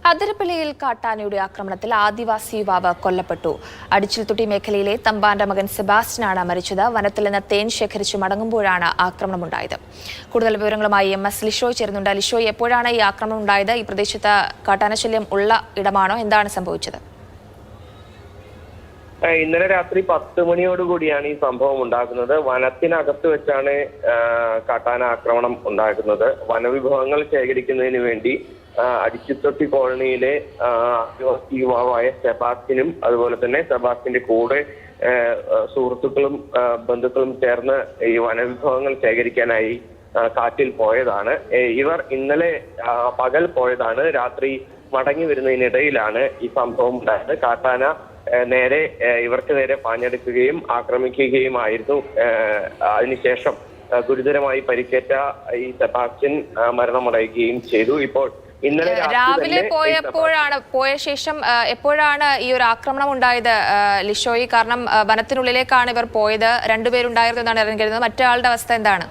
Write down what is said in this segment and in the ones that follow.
അതിരപ്പള്ളിയിൽ കാട്ടാനയുടെ ആക്രമണത്തിൽ ആദിവാസി യുവാവ് കൊല്ലപ്പെട്ടു. അടിച്ചിൽത്തുട്ടി മേഖലയിലെ തമ്പാന്റെ മകൻ സെബാസ്റ്റ്യനാണ് മരിച്ചത്. വനത്തിൽ നിന്ന് തേൻ ശേഖരിച്ച് മടങ്ങുമ്പോഴാണ് ആക്രമണമുണ്ടായത്. കൂടുതൽ വിവരങ്ങളുമായി MS ലിഷോയ് ചേരുന്നുണ്ട്. ലിഷോയ്, എപ്പോഴാണ് ഈ ആക്രമണം ഉണ്ടായത്? ഈ പ്രദേശത്ത് കാട്ടാനശല്യം ഉള്ള ഇടമാണോ? എന്താണ് സംഭവിച്ചത്? ഇന്നലെ രാത്രി 10 മണിയോടുകൂടിയാണ് ഈ സംഭവം ഉണ്ടാകുന്നത്. വനത്തിനകത്ത് വെച്ചാണ് കാട്ടാന ആക്രമണം ഉണ്ടാകുന്നത്. വനവിഭവങ്ങൾ ശേഖരിക്കുന്നതിന് വേണ്ടി അടിച്ചിത്തൊട്ടി കോളനിയിലെ യുവാവായ സെബാസ്റ്റ്യനും അതുപോലെ തന്നെ സെബാസ്റ്റ്യന്റെ കൂടെ സുഹൃത്തുക്കളും ബന്ധുക്കളും ചേർന്ന് ഈ വനവിഭവങ്ങൾ ശേഖരിക്കാനായി കാട്ടിൽ പോയതാണ്. ഇവർ ഇന്നലെ പകൽ പോയതാണ്. രാത്രി മടങ്ങി വരുന്നതിനിടയിലാണ് ഈ സംഭവം ഉണ്ടായത്. കാട്ടാന ഇവർക്ക് നേരെ പാഞ്ഞെടുക്കുകയും ആക്രമിക്കുകയുമായിരുന്നു. അതിനുശേഷം ഗുരുതരമായി പരിക്കേറ്റ ഈ സെബാസ്റ്റ്യൻ മരണമടയുകയും ചെയ്തു. ഇപ്പോൾ ഇന്നലെ രാവിലെ പോയ ശേഷം എപ്പോഴാണ് ഈ ഒരു ആക്രമണം ഉണ്ടായത് ലിഷോയി? കാരണം വനത്തിനുള്ളിലേക്കാണ് ഇവർ പോയത്. രണ്ടുപേരുണ്ടായിരുന്നു എന്നാണ് അറിഞ്ഞിരുന്നത്. മറ്റൊരാളുടെ അവസ്ഥ എന്താണ്?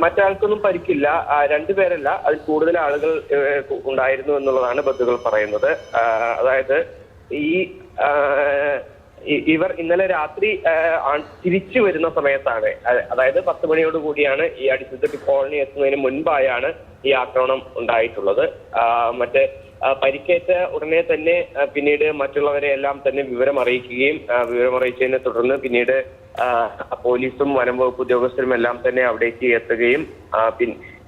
മറ്റാൾക്കൊന്നും പരിക്കില്ല. രണ്ടുപേരല്ല, അതിൽ കൂടുതൽ ആളുകൾ ഉണ്ടായിരുന്നു എന്നുള്ളതാണ് ബന്ധുക്കൾ പറയുന്നത്. അതായത് ഇവർ ഇന്നലെ രാത്രി തിരിച്ചു വരുന്ന സമയത്താണ്, അതായത് 10 മണിയോടുകൂടിയാണ് ഈ അടിച്ചിത്തൊട്ടി കോളനി എത്തുന്നതിന് മുൻപായാണ് ഈ ആക്രമണം ഉണ്ടായിട്ടുള്ളത്. മറ്റേ പരിക്കേറ്റ ഉടനെ തന്നെ പിന്നീട് മറ്റുള്ളവരെ എല്ലാം തന്നെ വിവരമറിയിച്ചതിനെ തുടർന്ന് പിന്നീട് പോലീസും വനംവകുപ്പ് ഉദ്യോഗസ്ഥരും എല്ലാം തന്നെ അവിടേക്ക് എത്തുകയും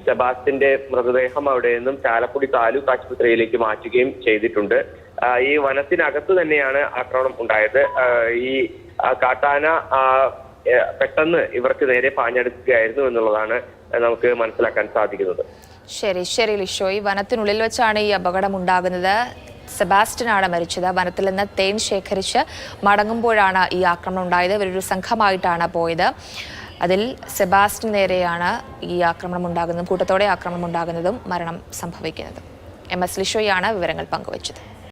സെബാസ്റ്റ്യന്റെ മൃതദേഹം അവിടെ നിന്നും ചാലക്കുടി താലൂക്ക് ആശുപത്രിയിലേക്ക് മാറ്റുകയും ചെയ്തിട്ടുണ്ട്. ഈ വനത്തിനകത്ത് തന്നെയാണ് ആക്രമണം ഉണ്ടായത്. ഈ കാട്ടാന പെട്ടെന്ന് ഇവർക്ക് നേരെ പാഞ്ഞെടുക്കുകയായിരുന്നു എന്നുള്ളതാണ് നമുക്ക് മനസ്സിലാക്കാൻ സാധിക്കുന്നത്. ശരി ലിഷോയ്, വനത്തിനുള്ളിൽ വെച്ചാണ് ഈ അപകടം ഉണ്ടാകുന്നത്. സെബാസ്റ്റ്യനാണ് മരിച്ചത്. വനത്തിൽ നിന്ന് തേൻ ശേഖരിച്ച് മടങ്ങുമ്പോഴാണ് ഈ ആക്രമണം ഉണ്ടായത്. ഇവരൊരു സംഘമായിട്ടാണ് പോയത്. അതിൽ സെബാസ്റ്റ്യന് നേരെയാണ് ഈ ആക്രമണം ഉണ്ടാകുന്നതും കൂട്ടത്തോടെ ആക്രമണം ഉണ്ടാകുന്നതും മരണം സംഭവിക്കുന്നതും. MS ലിഷോയാണ് വിവരങ്ങൾ പങ്കുവച്ചത്.